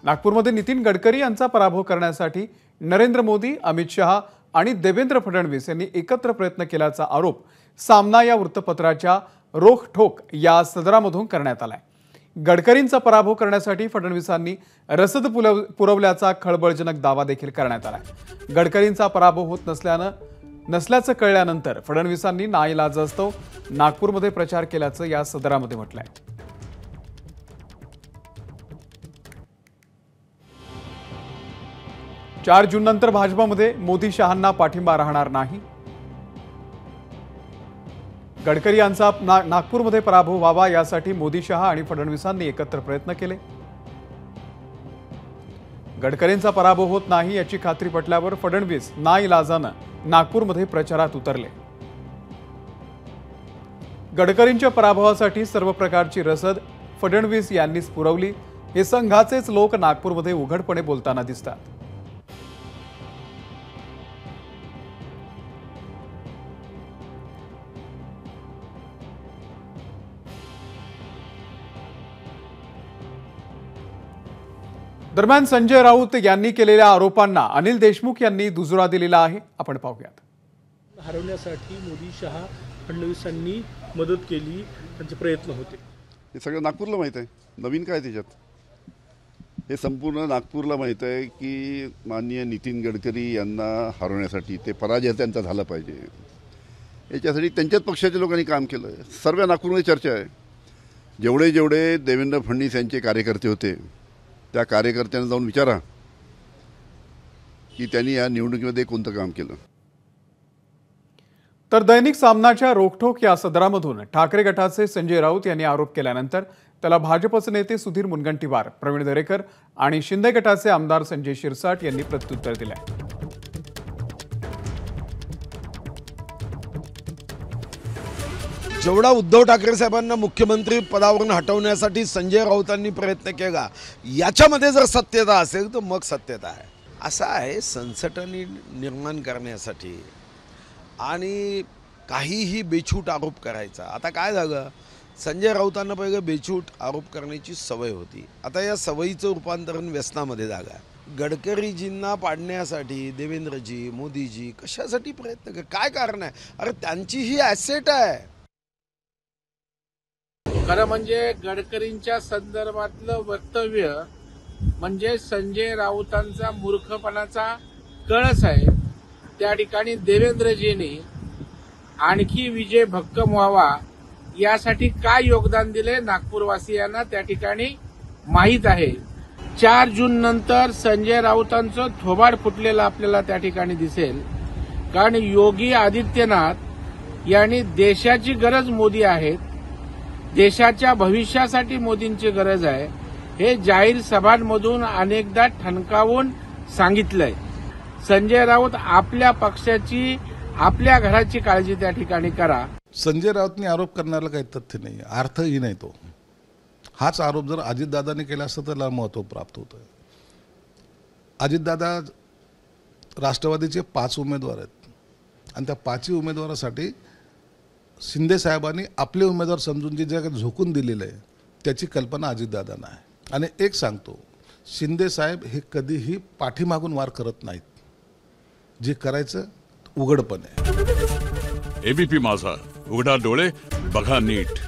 नागपूरमध्ये नितीन गडकरी यांचा पराभव करण्यासाठी नरेंद्र मोदी, अमित शहा आणि देवेंद्र फडणवीस यांनी एकत्र प्रयत्न केल्याचा आरोप सामना या वृत्तपत्राच्या रोखठोक या सदरामधून करण्यात आलाय। गडकरींचा पराभव करण्यासाठी फडणवीसांनी रसद पुरवल्याचा खळबळजनक दावा देखील करण्यात आलाय। गडकरींचा पराभव होत नसल्याचं कळल्यानंतर फडणवीसांनी नाईलाजास्तव नागपूरमध्ये प्रचार केल्याचं या सदरामध्ये म्हटलंय। 4 जून नंतर भाजपामध्ये मोदी शहांना पाठिंबा राहणार नाही। गडकरी यांचा नागपूरमध्ये पराभव व्हावा यासाठी मोदी, शहा आणि फडणवीसांनी एकत्र प्रयत्न केले। गडकरींचा पराभव होत नाही याची खात्री पटल्यावर फडणवीस नाईलाजानं नागपूरमध्ये प्रचारात उतरले। गडकरींच्या पराभवासाठी सर्व प्रकारची रसद फडणवीस यांनीच पुरवली, हे संघाचेच लोक नागपूरमध्ये उघडपणे बोलताना दिसतात। दरम्यान संजय राऊत यांनी केलेल्या आरोपांना अनिल देशमुख यांनी दुजोरा दिलेला आहे। आपण पाहूयात। हरवण्यासाठी मोदी, शहा, फडणवीसांनी मदत केली, त्यांचे प्रयत्न होते। हे सगळं नागपूरला माहित आहे, नवीन काय त्याच्यात? हे संपूर्ण नागपूरला माहित आहे की माननीय नितीन गडकरी यांना हरवण्यासाठी ते पराजय त्यांचा झाला पाहिजे, याच्यासाठी त्यांच्याच पक्षाच्या लोकांनी काम केलं। सर्व नागपूरमध्ये चर्चा आहे। जेवढे देवेंद्र फडणवीस यांचे कार्यकर्ते होते त्या कार्यकर्त्यांना जाऊन विचारा की त्यांनी या निवडणुकीमध्ये कोणतं काम केलं। तर दैनिक सामनाच्या रोखठोक या सदरामधून ठाकरे गटाचे संजय राऊत यांनी आरोप केल्यानंतर त्याला भाजपचे नेते सुधीर मुनगंटीवार, प्रवीण दरेकर आणि शिंदे गटाचे आमदार संजय शिरसाट यांनी प्रत्युत्तर दिले। जेवढा उद्धव ठाकरे साहेबांना मुख्यमंत्री पदावरून हटवण्यासाठी संजय राऊतांनी प्रयत्न केला, याच्यामध्ये जर सत्यता असेल तर मग सत्यता आहे। असं आहे, सनसटणी निर्माण करण्यासाठी आणि काहीही बेछूट आरोप करायचा। आता काय झालं, संजय राऊतांना पहिले बेछूट आरोप करण्याची सवय होती, आता या सवयीचं रूपांतरण व्यसनामध्ये झालं। गडकरीजींना पाडण्यासाठी देवेंद्रजी, मोदीजी कशासाठी प्रयत्न कर, काय कारण आहे? अरे त्यांची ही ॲसेट आहे। खरं म्हणजे गडकरींच्या संदर्भातलं वक्तव्य म्हणजे संजय राऊतांचा मूर्खपणाचा कळस आहे। त्या ठिकाणी देवेंद्रजींनी आणखी विजय भक्कम व्हावा यासाठी काय योगदान दिले नागपूरवासियांना त्या ठिकाणी माहीत आहे। 4 जून नंतर संजय राऊतांचं थोबाड फुटलेलं आपल्याला त्या ठिकाणी दिसेल, कारण योगी आदित्यनाथ यांनी देशाची गरज मोदी आहेत, देशाच्या भविष्यासाठी मोदींची गरज आहे, हे जाहीर सभांमधून अनेकदा ठणकावून सांगितलंय। संजय राऊत आपल्या पक्षाची, आपल्या घराची काळजी त्या ठिकाणी करा। संजय राऊतनी आरोप करण्याला काही तथ्य नाही, अर्थही नाही तो। हाच आरोप जर अजितदादांनी केला असता तर त्याला महत्त्व प्राप्त होतं। अजितदादा राष्ट्रवादीचे 5 उमेदवार आहेत आणि त्या 5 उमेदवारासाठी शिंदे साहेबांनी आपले उमेदवार समजून जे जगात झोकून दिलेलं आहे त्याची कल्पना अजितदादांना आहे। आणि एक सांगतो, शिंदे साहेब हे कधीही पाठीमागून वार करत नाहीत, जे करायचं उघडपणे। एबीपी माझा, उघडा डोळे बघा नीट।